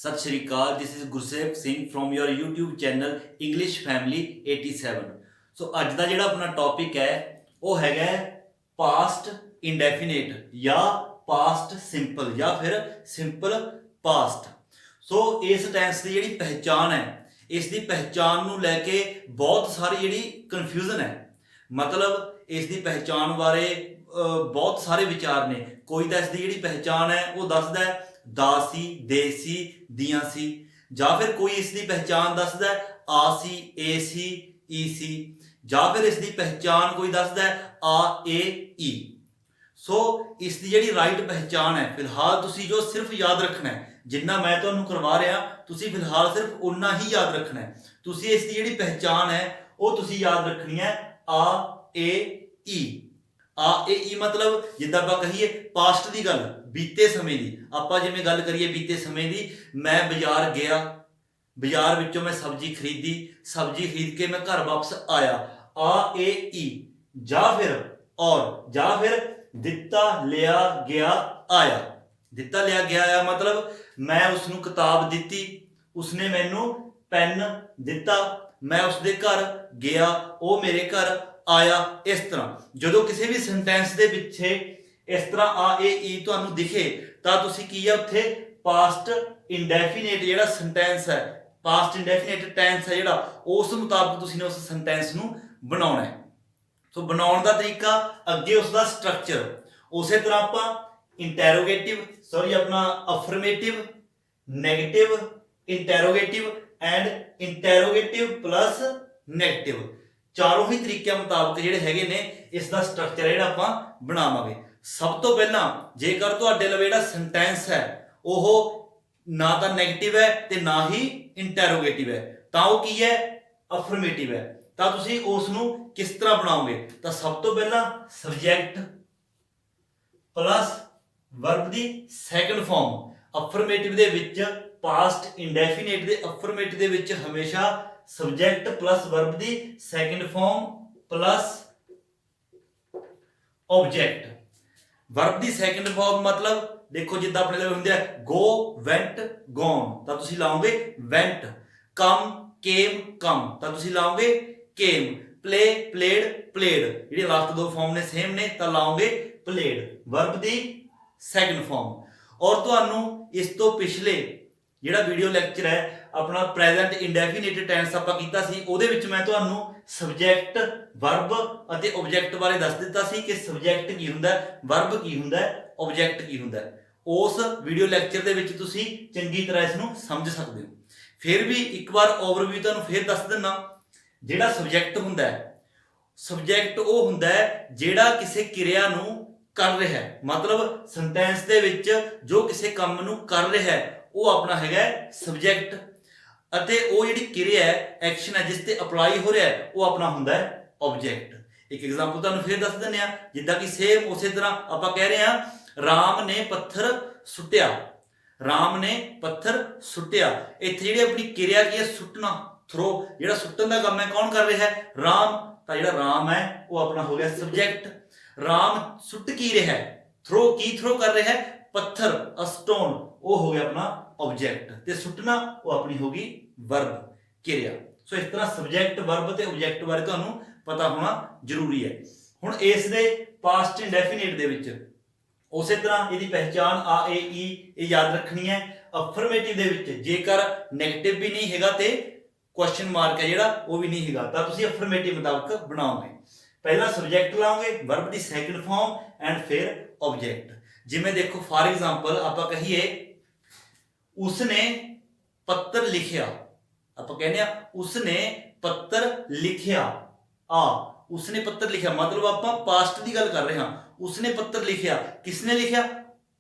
सत श्री अकाल। This is Gursev Singh from your YouTube channel English family 87। So अज का जो अपना टॉपिक है वो है पास्ट इंडेफिनेट या पास्ट सिंपल या फिर सिंपल पास्ट। सो इस टेंस की जी पहचान है, इसकी पहचान को लैके बहुत सारी जी कन्फ्यूजन है। मतलब इसकी पहचान बारे बहुत सारे विचार ने। कोई तो इसकी जी पहचान है वो दसदा है दासी, देसी, दियासी, या फिर कोई इसकी पहचान दसदा है आसी, एसी, ईसी, या फिर इसकी पहचान कोई दसदा है आ, ए, ई। सो इसकी जी राइट पहचान है फिलहाल तुसी जो सिर्फ याद रखना है, जिन्ना मैं तुहानू करवा रहा तुसी फिलहाल सिर्फ उन्ना ही याद रखना है। तुसी इसकी जी पहचान है वो तुसी याद रखनी है आ, ए, ई। आ, ए, ई मतलब जिद्दां आपां कहिए पास्ट की गल, बीते समय की। आपां जिवें गल करिए बीते समय की, मैं बाजार गया, बाजार विचों मैं सब्जी खरीदी, सब्जी खरीद के मैं घर वापस आया। आ, ए, ई। या फिर और या फिर दिता लिया गया आया। दिता लिया गया आया मतलब मैं उसनू किताब दिती, उसने मैनू पेन दिता, मैं उसके घर गया, वो मेरे घर आया। इस तरह जो किसी भी सेंटेंस के पिछे इस तरह आ, ए, ई तुहानू दिखे तो तुसी की है उत्थे पास्ट इंडेफिनेट जिहड़ा सेंटेंस है, पास्ट इंडेफिनेट टेंस है जिहड़ा, उस मुताबिक तुसी ने उस सेंटेंस नू बनाउणा है। सो बनाउण दा तरीका, अगे उसका स्ट्रक्चर। उस तरह आप इंटैरोगेटिव सॉरी अपना affirmative, negative, interrogative and interrogative plus negative, चारों ही तरीकों मुताबिक जिहड़े हैगे ने इसका स्ट्रक्चर जिहड़ा आपां बनावांगे। सब तो पहला जेकर तुहाडे लवे जिहड़ा सेंटेंस है वो ना तो नैगेटिव है ते ना ही इंटैरोगेटिव है, तो वो की है अफर्मेटिव है। तो तुसीं उसनू किस तरह बनाओगे? तो सब तो पहला सबजैक्ट प्लस वर्ब दी सैकंड फॉर्म। अफर्मेटिव दे विच पास्ट इंडेफिनेट दे अफर्मेटिव दे विच हमेशा सबजैक्ट प्लस वर्ब दी second form plus object. Verb दी सैकंड फॉर्म मतलब देखो जिद्दां अपने लवे हुंदे आ गो, वेंट, गॉन, तो तुसीं लाओगे वेंट। कम, केम, कम, तो तुसीं लाओगे केम। प्ले, प्लेड, प्लेड, जिहड़ी लास्ट दो फॉर्म ने सेम ने, तो लाओगे प्लेड, वर्ब दी सैकंड फॉर्म। और तुहानू इस तो पिछले जिहड़ा वीडियो लैक्चर है अपना प्रेजेंट इंडेफिनेट टेंस आपां कीता सी, उहदे विच मैं तुहानू सबजैक्ट, वर्ब अते ऑब्जेक्ट बारे दस दिता सी कि सबजैक्ट की हुंदा है, वर्ब की हुंदा है, ऑब्जेक्ट की हुंदा है। उस वीडियो लैक्चर दे विच तुसीं चंगी तरह इसनू समझ सकदे हो। फिर भी एक बार ओवरव्यू तुहानू फिर दस दिना। जिहड़ा सबजैक्ट हुंदा है, सबजैक्ट वो हुंदा है जिहड़ा किसी किरिया नू कर रहा है, मतलब सेंटेंस दे विच जो किसी काम नू कर रहा है वो अपना हैगा सबजैक्ट, अते वो जिहड़ी किरिया है, एक्शन है जिस ते अप्लाई हो रहा है वो अपना हुंदा है ऑब्जेक्ट। एक एग्जांपल तुहानू फिर दस दिंदे आ, जिद्दां कि सेम उस तरह आपां कह रहे हां राम ने पत्थर सुट्टिया, राम ने पत्थर सुट्टिया। इत्थे जिहड़ी अपनी किरिया की है सुट्टना, थ्रो, जिहड़ा सुट्टन दा काम है कौन कर रहा है? राम। तो जिहड़ा राम है वो अपना हो गया सबजैक्ट। राम सुट की रहा है, थ्रो की थ्रो कर रहा है? पत्थर, अ स्टोन, वो हो गया अपना ऑब्जेक्ट, ते सुटना वो अपनी होगी वर्ब, किरिया। सो इस तरह सबजैक्ट, वर्ब ते ऑब्जेक्ट बारे तुहानू पता होना जरूरी है। हुण इस दे पास्ट इंडेफिनेट दे विच उस तरह इसकी पहचान आ, ए, ई याद रखनी है। अफर्मेटिव दे विच जेकर नैगेटिव भी नहीं हैगा ते क्वेश्चन मार्क है जिहड़ा वो भी नहीं हैगा, तो तुसीं अफर्मेटिव मुताबिक बनाओगे। पहला सबजैक्ट लाओगे, वर्ब दी सैकंड फॉर्म एंड फिर ऑब्जेक्ट। जिवें देखो फॉर एग्जांपल आपां कहिए उसने पत्र लिखिया, आपां कहने आ उसने पत्र लिखिया। आ उसने पत्र लिखिया मतलब आपां पास्ट की गल कर रहे हां। उसने पत्र लिखिया, किसने लिखिया?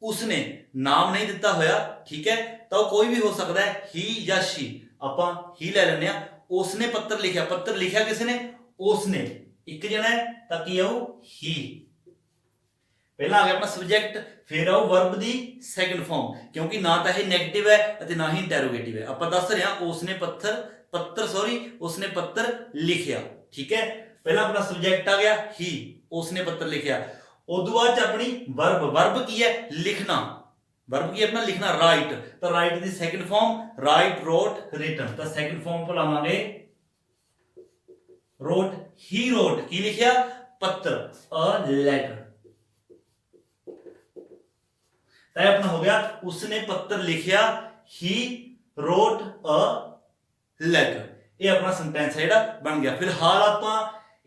उसने, नाम नहीं दिता होया, ठीक है, तो कोई भी हो सकता है, ही या शी, आपां ही ले लैंदे आ। उसने पत्र लिखिया, पत्र लिखिया किसने? उसने, एक जना है ताकि आओ ही। पहला आ गया अपना सबजैक्ट, फिर आओ वर्ब दी सैकंड फॉर्म, क्योंकि ना तो यह नैगेटिव है अते ना ही इंटैरोगेटिव है। आपां दस रहे हां उसने उसने पत्र लिखिया, ठीक है। पहला अपना सबजैक्ट आ गया ही, उसने पत्र लिखिया। उदों बाद अपनी वर्ब, वर्ब की है? लिखना, वर्ब की अपना लिखना राइट, तो राइट दी second form write, wrote, written. तो सेकंड फॉर्म पर लावांगे रोट, ही रोट की लिखिया पत्र, अ लेटर। तो अपना हो गया उसने पत्र लिखिया, ही रोट अ लेटर। ये अपना सेंटेंस है बन गया। फिलहाल ਆਪਾਂ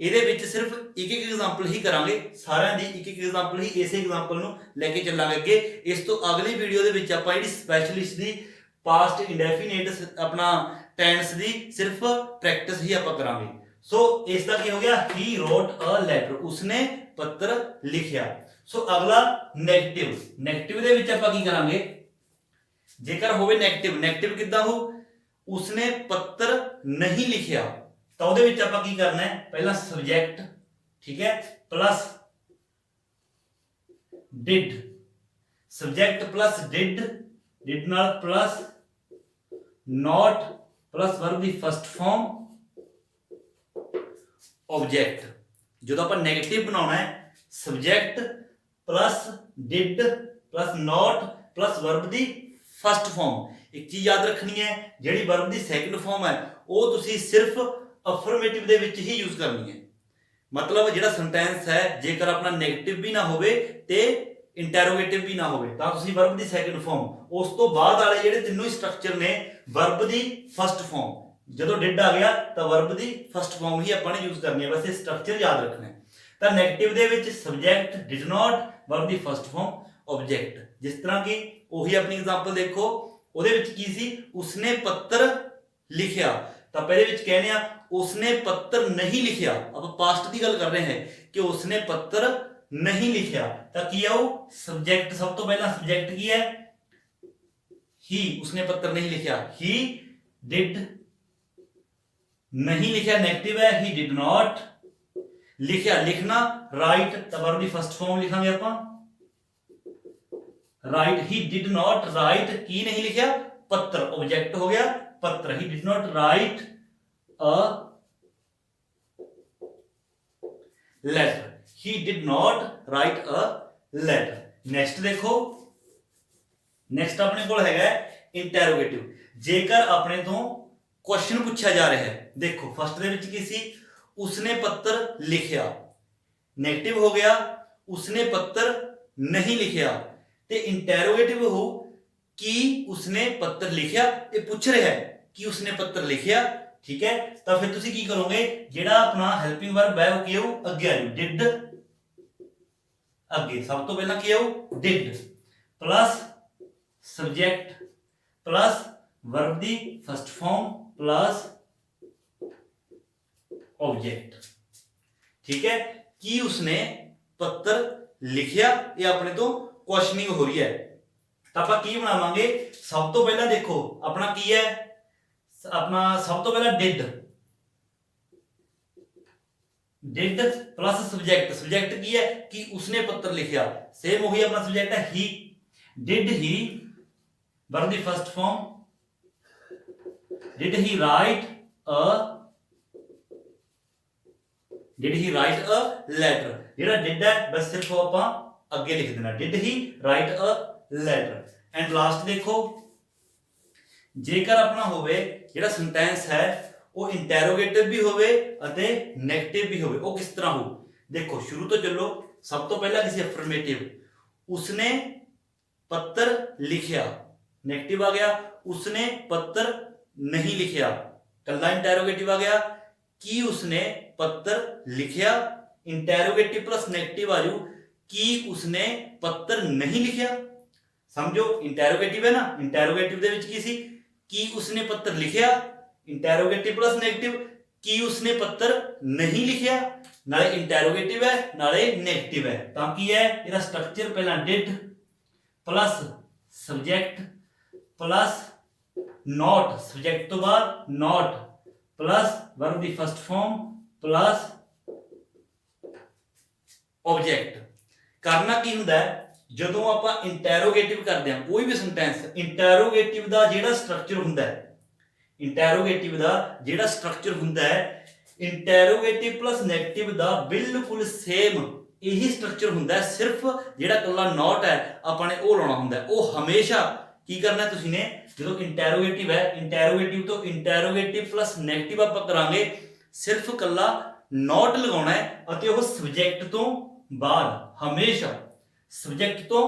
ਇਹਦੇ ਵਿੱਚ ਸਿਰਫ ਇੱਕ ਇੱਕ ਐਗਜ਼ਾਮਪਲ ਹੀ ਕਰਾਂਗੇ, ਸਾਰਿਆਂ ਦੀ ਇੱਕ ਇੱਕ ਐਗਜ਼ਾਮਪਲ ਹੀ ਇਸੇ ਐਗਜ਼ਾਮਪਲ ਨੂੰ ਲੈ ਕੇ ਚੱਲਾਂਗੇ ਅੱਗੇ। ਇਸ ਤੋਂ ਅਗਲੀ ਵੀਡੀਓ ਦੇ ਵਿੱਚ ਆਪਾਂ ਜਿਹੜੀ ਸਪੈਸ਼ਲਿਸਟ ਦੀ ਪਾਸਟ ਇੰਡੈਫੀਨਿਟ ਆਪਣਾ ਟੈਂਸ ਦੀ ਸਿਰਫ ਪ੍ਰੈਕਟਿਸ ਹੀ ਆਪਾਂ ਕਰਾਂਗੇ। ਸੋ ਇਸ ਦਾ ਕੀ ਹੋ ਗਿਆ, ਹੀ ਰੋਟ ਅ ਲੈਟਰ, ਉਸਨੇ ਪੱਤਰ ਲਿਖਿਆ। ਸੋ ਅਗਲਾ ਨੈਗੇਟਿਵ। ਨੈਗੇਟਿਵ ਦੇ ਵਿੱਚ ਆਪਾਂ ਕੀ ਕਰਾਂਗੇ, ਜੇਕਰ ਹੋਵੇ ਨੈਗੇਟਿਵ, ਨੈਗੇਟਿਵ ਕਿੱਦਾਂ ਹੋ, ਉਸਨੇ ਪੱਤਰ ਨਹੀਂ ਲਿਖਿਆ, ਤਾਂ ਉਹਦੇ ਵਿੱਚ ਆਪਾਂ ਕੀ ਕਰਨਾ ਹੈ, ਪਹਿਲਾਂ ਸਬਜੈਕਟ, ਠੀਕ ਹੈ, plus did, subject plus did, did ਨਾਲ ਪਲੱਸ ਨੋਟ ਪਲੱਸ ਵਰਬ ਦੀ ਫਸਟ ਫਾਰਮ ऑब्जेक्ट। जो ਆਪਾਂ ਨੈਗੇਟਿਵ ਬਣਾਉਣਾ ਹੈ, subject plus did plus note plus verb ਦੀ ਫਸਟ ਫਾਰਮ। ਇੱਕ ਚੀਜ਼ ਯਾਦ ਰੱਖਣੀ ਹੈ, ਜਿਹੜੀ ਵਰਬ ਦੀ ਸੈਕੰਡ ਫਾਰਮ ਹੈ ਉਹ ਤੁਸੀਂ ਸਿਰਫ ਅਫਰਮੇਟਿਵ ਦੇ ਵਿੱਚ ਹੀ ਯੂਜ਼ ਕਰਨੀ ਹੈ। ਮਤਲਬ ਜਿਹੜਾ ਸੈਂਟੈਂਸ ਹੈ ਜੇਕਰ ਆਪਣਾ ਨੈਗੇਟਿਵ ਵੀ ਨਾ ਹੋਵੇ ਤੇ ਇੰਟਰੋਗੇਟਿਵ ਵੀ ਨਾ ਹੋਵੇ ਤਾਂ ਤੁਸੀਂ ਵਰਬ ਦੀ ਸੈਕੰਡ ਫਾਰਮ, ਉਸ ਤੋਂ ਬਾਅਦ ਵਾਲੇ ਜਿਹੜੇ ਤਿੰਨੋਂ ਹੀ ਸਟਰਕਚਰ ਨੇ ਵਰਬ ਦੀ ਫਸਟ ਫਾਰਮ, ਜਦੋਂ ਡਿਡ ਆ ਗਿਆ ਤਾਂ ਵਰਬ ਦੀ ਫਸਟ ਫਾਰਮ ਹੀ ਆਪਾਂ ਨੇ ਯੂਜ਼ ਕਰਨੀ ਹੈ। ਵੈਸੇ ਸਟਰਕਚਰ ਯਾਦ ਰੱਖਣਾ ਹੈ। ਤਾਂ ਨੈਗੇਟਿਵ ਦੇ ਵਿੱਚ ਸਬਜੈਕਟ ਡਿਡ ਨਾਟ, ਵਰਬ ਦੀ ਫਸਟ ਫਾਰਮ ਆਬਜੈਕਟ। ਜਿਸ ਤਰ੍ਹਾਂ ਕਿ ਉਹੀ ਆਪਣੀ ਐਗਜ਼ਾਮਪਲ ਦੇਖੋ, ਉਹਦੇ ਵਿੱਚ ਕੀ ਸੀ, ਉਸਨੇ ਪੱਤਰ ਲਿਖਿਆ, ਤਾਂ ਪਹਿਲੇ ਵਿੱਚ ਕਹਿੰਦੇ ਆ ਉਸਨੇ ਪੱਤਰ ਨਹੀਂ ਲਿਖਿਆ। ਆਪਾਂ ਪਾਸਟ ਦੀ ਗੱਲ ਕਰ ਰਹੇ ਹਾਂ ਕਿ ਉਸਨੇ ਪੱਤਰ ਨਹੀਂ ਲਿਖਿਆ, ਤਾਂ ਕੀ ਆਉ, ਸਬਜੈਕਟ। ਸਭ ਤੋਂ ਪਹਿਲਾਂ ਸਬਜੈਕਟ ਕੀ ਹੈ, ਹੀ, ਉਸਨੇ ਪੱਤਰ ਨਹੀਂ ਲਿਖਿਆ, ਹੀ ਡਿਡ नहीं लिखा नेगेटिव है, ही डिड नॉट लिखा, लिखना राइट, तो वर्ब दी फर्स्ट फॉर्म लिखांगे ਆਪਾਂ write, he did not write की नहीं लिखा पत्र, ऑब्जेक्ट हो गया पत्र, he did not write a letter, he did not write a letter. Next देखो, नेक्स्ट अपने कोल हैगा इंटरोगेटिव। जेकर अपने तो क्वेश्चन पूछा जा रहा है, देखो फर्स्ट ਦੇ ਵਿੱਚ ਕੀ ਸੀ, ਉਸਨੇ ਪੱਤਰ ਲਿਖਿਆ, ਨੈਗੇਟਿਵ ਹੋ ਗਿਆ ਉਸਨੇ ਪੱਤਰ ਨਹੀਂ ਲਿਖਿਆ, ਤੇ ਇੰਟਰੋਗੇਟਿਵ ਹੋ ਕਿ ਉਸਨੇ ਪੱਤਰ ਲਿਖਿਆ। ਇਹ ਪੁੱਛ ਰਿਹਾ ਹੈ ਕਿ ਉਸਨੇ ਪੱਤਰ ਲਿਖਿਆ, ਠੀਕ ਹੈ। ਤਾਂ ਫਿਰ ਤੁਸੀਂ ਕੀ ਕਰੋਗੇ, ਜਿਹੜਾ ਆਪਣਾ ਹੈਲਪਿੰਗ ਵਰਬ ਹੈ ਉਹ ਕੀ ਆਉ, ਅੱਗੇ ਆ ਜਾਊ, ਡਿਡ ਅੱਗੇ, ਸਭ ਤੋਂ ਪਹਿਲਾਂ ਕੀ ਆਉ, did plus subject plus verb ਦੀ ਫਸਟ ਫਾਰਮ प्लस ऑब्जेक्ट, ठीक है। कि उसने पत्र लिखिया, ये अपने तो क्वेश्चनिंग हो रही है, तो आप की बनावांगे, सब तो पहला देखो अपना की है, अपना सब तो पहला did, did plus subject, subject की है कि उसने पत्र लिखिया, सेम वही अपना सब्जेक्ट है ही, डिड ही वर्ब दी first form, did he write a letter, ਜਿਹੜਾ did ਹੈ ਬਸ ਸਿਰਫ ਆਪਾਂ ਅੱਗੇ ਲਿਖ ਦੇਣਾ, did he write a letter। And last ਦੇਖੋ, ਜੇਕਰ ਆਪਣਾ ਹੋਵੇ ਜਿਹੜਾ ਸੈਂਟੈਂਸ ਹੈ ਉਹ ਇੰਟਰੋਗੇਟਿਵ ਵੀ ਹੋਵੇ ਅਤੇ ਨੈਗੇਟਿਵ ਵੀ ਹੋਵੇ, ਉਹ ਕਿਸ ਤਰ੍ਹਾਂ ਹੋ, ਦੇਖੋ ਸ਼ੁਰੂ ਤੋਂ ਚੱਲੋ। ਸਭ ਤੋਂ ਪਹਿਲਾਂ ਕਿਸੇ ਅਫਰਮੇਟਿਵ, ਉਸਨੇ ਪੱਤਰ ਲਿਖਿਆ, ਨੈਗੇਟਿव आ गया, उसने पत्र नहीं लिखिया, कल्ला इंटरोगेटिव आ गया कि उसने पत्र लिखिया, इंटरोगेटिव प्लस नेगेटिव आ जाऊ कि उसने पत्र नहीं लिखिया। समझो इंटरोगेटिव है ना, इंटरोगेटिव दे विच की सी, कि उसने पत्र लिखिया, इंटरोगेटिव प्लस नेगेटिव कि उसने पत्र नहीं लिखिया, नाले इंटरोगेटिव है नाले नेगेटिव है, तां की है इहदा स्ट्रक्चर पहला did plus subject plus not, subject तो बाद नॉट प्लस वर्ब दी फर्स्ट फॉर्म प्लस ऑब्जेक्ट। करना की हुंदा है, ਜਦੋਂ ਆਪਾਂ ਇੰਟਰੋਗੇਟਿਵ ਕਰਦੇ ਹਾਂ ਕੋਈ ਵੀ ਸੈਂਟੈਂਸ, ਇੰਟਰੋਗੇਟਿਵ ਦਾ ਜਿਹੜਾ ਸਟਰਕਚਰ ਹੁੰਦਾ ਹੈ, ਇੰਟਰੋਗੇਟਿਵ ਦਾ ਜਿਹੜਾ ਸਟਰਕਚਰ ਹੁੰਦਾ ਹੈ, ਇੰਟਰੋਗੇਟਿਵ ਪਲਸ ਨੈਗੇਟਿਵ ਦਾ ਬਿਲਕੁਲ ਸੇਮ ਇਹੀ ਸਟਰਕਚਰ ਹੁੰਦਾ ਹੈ, ਸਿਰਫ ਜਿਹੜਾ ਇਕੱਲਾ ਨਾਟ ਹੈ ਆਪਾਂ ਨੇ ਉਹ ਲਾਉਣਾ ਹੁੰਦਾ ਹੈ। ਉਹ ਹਮੇਸ਼ਾ ਕੀ ਕਰਨਾ ਤੁਸੀਂ ਨੇ, ਜਦੋਂ ਇੰਟੈਰੋਗੇਟਿਵ ਹੈ, ਇੰਟੈਰੋਗੇਟਿਵ ਤੋਂ ਇੰਟੈਰੋਗੇਟਿਵ ਪਲੱਸ ਨੈਗੇਟਿਵ ਆਪਾਂ ਕਰਾਂਗੇ, ਸਿਰਫ ਇਕੱਲਾ ਨਾਟ ਲਗਾਉਣਾ ਹੈ ਅਤੇ ਉਹ ਸਬਜੈਕਟ ਤੋਂ ਬਾਅਦ, ਹਮੇਸ਼ਾ ਸਬਜੈਕਟ ਤੋਂ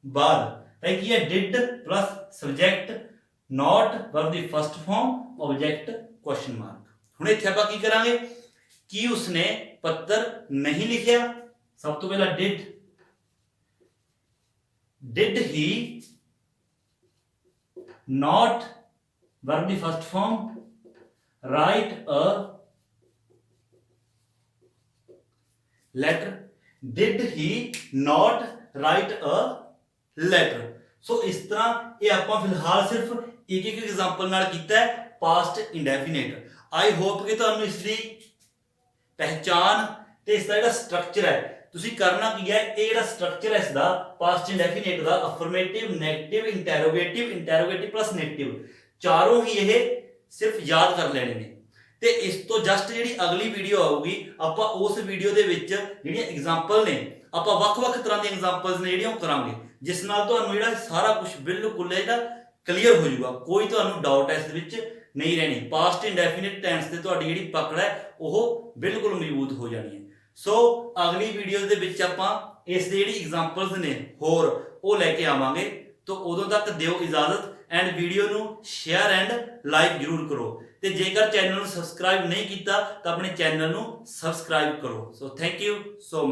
ਬਾਅਦ। ਤਾਂ ਕੀ ਹੈ, did plus subject, not verb ਦੀ first form, object question mark. ਹੁਣ ਇੱਥੇ ਆਪਾਂ ਕੀ ਕਰਾਂਗੇ, ਕੀ ਉਸਨੇ ਪੱਤਰ ਨਹੀਂ ਲਿਖਿਆ, ਸਭ ਤੋਂ ਪਹਿਲਾਂ did he not verb ਦੀ first form write a letter, did he not write a letter। So ਇਸ ਤਰ੍ਹਾਂ ਇਹ ਆਪਾਂ ਫਿਲਹਾਲ ਸਿਰਫ ਇੱਕ ਇੱਕ ਐਗਜ਼ਾਮਪਲ ਨਾਲ ਕੀਤਾ ਹੈ ਪਾਸਟ ਇੰਡੈਫੀਨਿਟ। ਆਈ ਹੋਪ ਕਿ ਤੁਹਾਨੂੰ ਇਸ ਦੀ ਪਹਿਚਾਨ ਤੇ ਇਸ ਦਾ ਜਿਹੜਾ ਸਟਰਕਚਰ ਹੈ, ਤੁਸੀਂ ਕਰਨਾ ਕੀ ਹੈ, ਇਹ ਜਿਹੜਾ ਸਟਰਕਚਰ ਹੈ ਇਸ ਦਾ ਪਾਸਟ ਇੰਡੈਫੀਨਿਟ ਦਾ, ਅਫਰਮੇਟਿਵ, ਨੈਗੇਟਿਵ, ਇੰਟੈਰੋਗੇਟਿਵ, ਇੰਟੈਰੋਗੇਟਿਵ ਪਲੱਸ ਨੈਗੇਟਿਵ, ਚਾਰੋਂ ਹੀ ਇਹ ਸਿਰਫ ਯਾਦ ਕਰ ਲੈਣੇ ਨੇ। ਤੇ ਇਸ ਤੋਂ ਜਸਟ ਜਿਹੜੀ ਅਗਲੀ ਵੀਡੀਓ ਆਊਗੀ, ਆਪਾਂ ਉਸ ਵੀਡੀਓ ਦੇ ਵਿੱਚ ਜਿਹੜੀਆਂ ਐਗਜ਼ਾਮਪਲ ਨੇ, ਆਪਾਂ ਵੱਖ-ਵੱਖ ਤਰ੍ਹਾਂ ਦੀਆਂ ਐਗਜ਼ਾਮਪਲਸ ਨੇ ਜਿਹੜੀਆਂ ਉਹ ਕਰਾਂਗੇ, ਜਿਸ ਨਾਲ ਤੁਹਾਨੂੰ ਜਿਹੜਾ ਸਾਰਾ ਕੁਝ ਬਿਲਕੁਲ ਜਿਹੜਾ ਕਲੀਅਰ ਹੋ ਜਾਊਗਾ, ਕੋਈ ਤੁਹਾਨੂੰ ਡਾਊਟ ਇਸ ਦੇ ਵਿੱਚ ਨਹੀਂ ਰਹਿਣੀ। ਪਾਸਟ ਇੰਡੈਫੀਨਿਟ ਟੈਂਸ ਤੇ ਤੁਹਾਡੀ ਜਿਹੜੀ ਪਕੜ ਹੈ ਉਹ ਬਿਲਕੁਲ ਮਜ਼ਬੂਤ ਹੋ ਜਾਣੀ ਹੈ। ਸੋ ਅਗਲੀ ਵੀਡੀਓ ਦੇ ਵਿੱਚ ਆਪਾਂ ਇਸ ਦੀ ਜਿਹੜੀ ਐਗਜ਼ਾਮਪਲਸ ਨੇ ਹੋਰ ਉਹ ਲੈ ਕੇ ਆਵਾਂਗੇ। ਤਾਂ ਉਦੋਂ ਤੱਕ ਦਿਓ ਇਜਾਜ਼ਤ, ਐਂਡ ਵੀਡੀਓ ਨੂੰ ਸ਼ੇਅਰ ਐਂਡ ਲਾਈਕ ਜ਼ਰੂਰ ਕਰੋ। ਤੇ ਜੇਕਰ ਚੈਨਲ ਨੂੰ ਸਬਸਕ੍ਰਾਈਬ ਨਹੀਂ ਕੀਤਾ ਤਾਂ ਆਪਣੇ ਚੈਨਲ ਨੂੰ ਸਬਸਕ੍ਰਾਈਬ ਕਰੋ। So thank you so much.